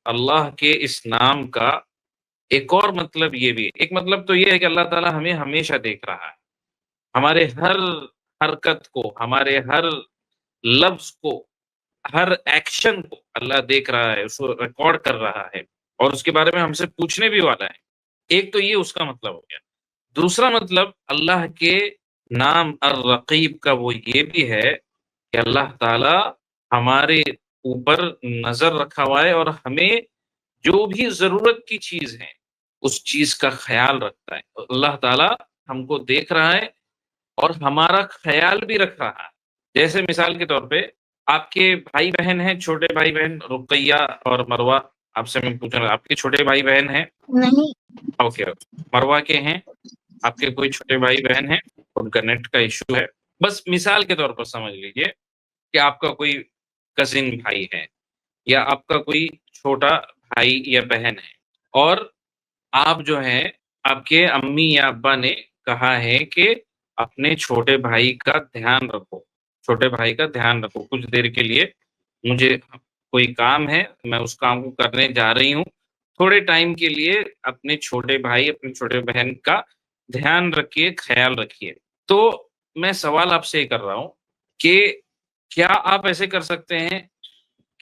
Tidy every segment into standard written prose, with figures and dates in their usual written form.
اللہ کے اس نام کا ایک اور مطلب یہ بھی ہے۔ ایک مطلب تو یہ ہے کہ اللہ تعالیٰ ہمیں ہمیشہ دیکھ رہا ہے، ہمارے ہر حرکت کو، ہمارے ہر لفظ کو، ہر ایکشن کو اللہ دیکھ رہا ہے، اس کو ریکارڈ کر رہا ہے، اور اس کے بارے میں ہم سے پوچھنے بھی والا ہے۔ ایک تو یہ اس کا مطلب ہو گیا۔ دوسرا مطلب اللہ کے نام الرقیب کا وہ یہ بھی ہے کہ اللہ تعالی ہمارے اوپر نظر رکھا ہوا ہے، اور ہمیں جو بھی ضرورت کی چیز ہے اس چیز کا خیال رکھتا ہے۔ اللہ تعالی ہم کو دیکھ رہا ہے اور ہمارا خیال بھی رکھ رہا ہے۔ جیسے مثال کے طور پہ آپ کے بھائی بہن ہیں، چھوٹے بھائی بہن رقیہ اور مروہ، آپ سے میں پوچھ رہا ہوں، آپ کے چھوٹے بھائی بہن ہیں؟ نہیں، اوکے، مروہ کے ہیں؟ آپ کے کوئی چھوٹے بھائی بہن ہیں؟ ان کا نیٹ کا ایشو ہے۔ بس مثال کے طور پر سمجھ لیجئے کہ آپ کا کوئی کزن بھائی ہے، یا آپ کا کوئی چھوٹا بھائی یا بہن ہے، اور آپ جو ہے، آپ کے امی یا ابا نے کہا ہے کہ اپنے چھوٹے بھائی کا دھیان رکھو، چھوٹے بھائی کا دھیان رکھو، کچھ دیر کے لیے مجھے کوئی کام ہے، میں اس کام کو کرنے جا رہی ہوں، تھوڑے ٹائم کے لیے اپنے چھوٹے بھائی، اپنے چھوٹے بہن کا دھیان رکھیے، خیال رکھیے۔ تو میں سوال آپ سے یہ کر رہا ہوں کہ کیا آپ ایسے کر سکتے ہیں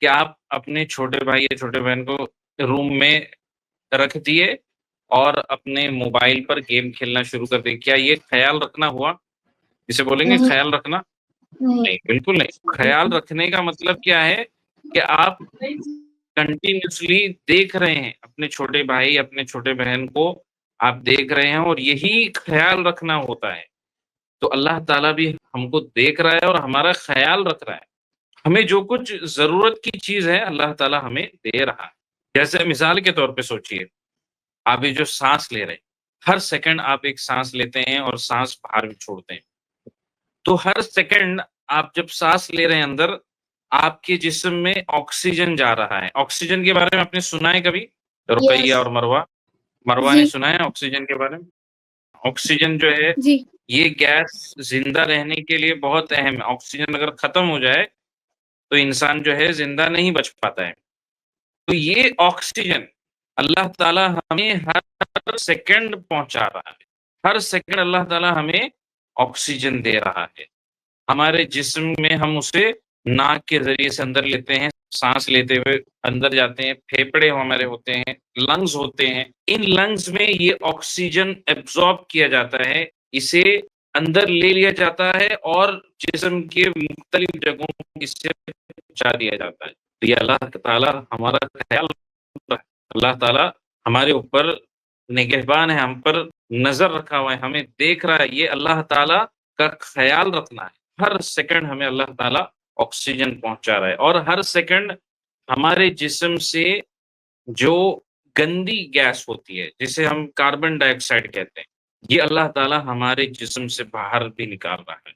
کہ آپ اپنے چھوٹے بھائی یا چھوٹے بہن کو روم میں رکھ دیے اور اپنے موبائل پر گیم کھیلنا شروع کر دیں؟ کیا یہ خیال رکھنا ہوا؟ جسے بولیں گے نہیں، خیال رکھنا؟ نہیں، نہیں، بالکل نہیں۔ خیال رکھنے کا مطلب کیا ہے کہ آپ کنٹینیوسلی دیکھ رہے ہیں اپنے چھوٹے بھائی، اپنے چھوٹے بہن کو آپ دیکھ رہے ہیں، اور یہی خیال رکھنا ہوتا ہے۔ تو اللہ تعالیٰ بھی ہم کو دیکھ رہا ہے اور ہمارا خیال رکھ رہا ہے۔ ہمیں جو کچھ ضرورت کی چیز ہے اللہ تعالیٰ ہمیں دے رہا ہے۔ جیسے مثال کے طور پہ سوچئے، آپ یہ جو سانس لے رہے ہیں، ہر سیکنڈ آپ ایک سانس لیتے ہیں اور سانس باہر بھی چھوڑتے ہیں، تو ہر سیکنڈ آپ جب سانس لے رہے ہیں اندر، آپ کے جسم میں آکسیجن جا رہا ہے۔ آکسیجن کے بارے میں آپ نے سنا ہے کبھی؟ رقیہ یس، اور مروہ نے جی، سنا ہے آکسیجن کے بارے میں؟ آکسیجن جو ہے جی، یہ گیس زندہ رہنے کے لیے بہت اہم ہے۔ آکسیجن اگر ختم ہو جائے تو انسان جو ہے زندہ نہیں بچ پاتا ہے۔ تو یہ آکسیجن اللہ تعالیٰ ہمیں ہر سیکنڈ پہنچا رہا ہے، ہر سیکنڈ اللہ تعالیٰ ہمیں آکسیجن دے رہا ہے ہمارے جسم میں۔ ہم اسے ناک کے ذریعے سے اندر لیتے ہیں، سانس لیتے ہوئے اندر جاتے ہیں، پھیپڑے ہمارے ہوتے ہیں، لنگز ہوتے ہیں، ان لنگز میں یہ آکسیجن ایبزارب کیا جاتا ہے، اسے اندر لے لیا جاتا ہے اور جسم کے مختلف جگہوں کو اس سے پہنچا دیا جاتا ہے۔ تو یہ اللہ تعالیٰ ہمارا خیال رکھتا ہے، اللہ تعالیٰ ہمارے اوپر نگہبان ہے، ہم پر نظر رکھا ہوا ہے، ہمیں دیکھ رہا ہے۔ یہ اللہ تعالیٰ کا خیال رکھنا ہے۔ ہر سیکنڈ ہمیں اللہ تعالیٰ آکسیجن پہنچا رہا ہے، اور ہر سیکنڈ ہمارے جسم سے جو گندی گیس ہوتی ہے جسے ہم کاربن ڈائی آکسائڈ کہتے ہیں، یہ اللہ تعالیٰ ہمارے جسم سے باہر بھی نکال رہا ہے۔